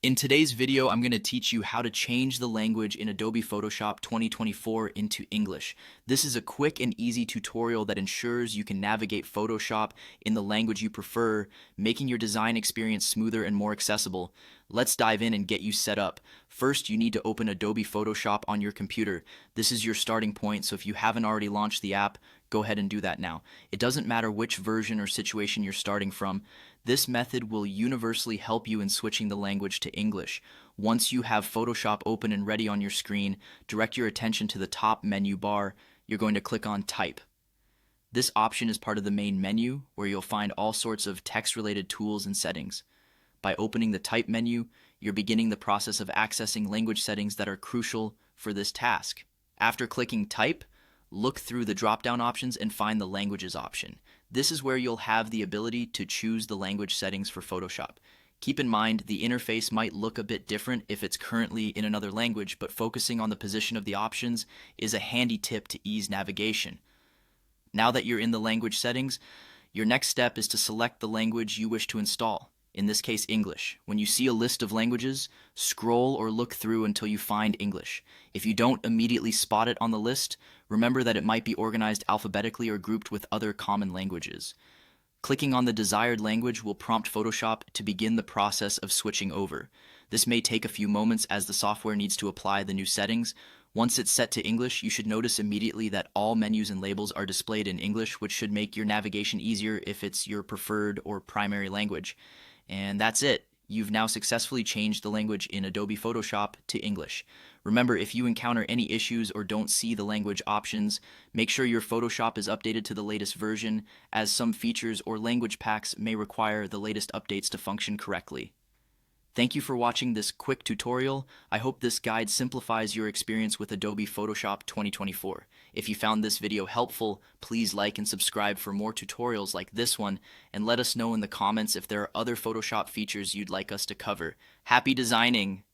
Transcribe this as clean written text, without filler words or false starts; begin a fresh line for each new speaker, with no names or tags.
In today's video, I'm going to teach you how to change the language in Adobe Photoshop 2024 into English. This is a quick and easy tutorial that ensures you can navigate Photoshop in the language you prefer, making your design experience smoother and more accessible. Let's dive in and get you set up. First, you need to open Adobe Photoshop on your computer. This is your starting point, so if you haven't already launched the app, go ahead and do that now. It doesn't matter which version or situation you're starting from. This method will universally help you in switching the language to English. Once you have Photoshop open and ready on your screen, direct your attention to the top menu bar. You're going to click on Type. This option is part of the main menu, where you'll find all sorts of text-related tools and settings. By opening the Type menu, you're beginning the process of accessing language settings that are crucial for this task. After clicking Type, look through the drop-down options and find the Languages option. This is where you'll have the ability to choose the language settings for Photoshop. Keep in mind, the interface might look a bit different if it's currently in another language, but focusing on the position of the options is a handy tip to ease navigation. Now that you're in the language settings, your next step is to select the language you wish to install. In this case, English. When you see a list of languages, scroll or look through until you find English. If you don't immediately spot it on the list, remember that it might be organized alphabetically or grouped with other common languages. Clicking on the desired language will prompt Photoshop to begin the process of switching over. This may take a few moments as the software needs to apply the new settings. Once it's set to English, you should notice immediately that all menus and labels are displayed in English, which should make your navigation easier if it's your preferred or primary language. And that's it. You've now successfully changed the language in Adobe Photoshop to English. Remember, if you encounter any issues or don't see the language options, make sure your Photoshop is updated to the latest version, as some features or language packs may require the latest updates to function correctly. Thank you for watching this quick tutorial. I hope this guide simplifies your experience with Adobe Photoshop 2024. If you found this video helpful, please like and subscribe for more tutorials like this one, and let us know in the comments if there are other Photoshop features you'd like us to cover. Happy designing!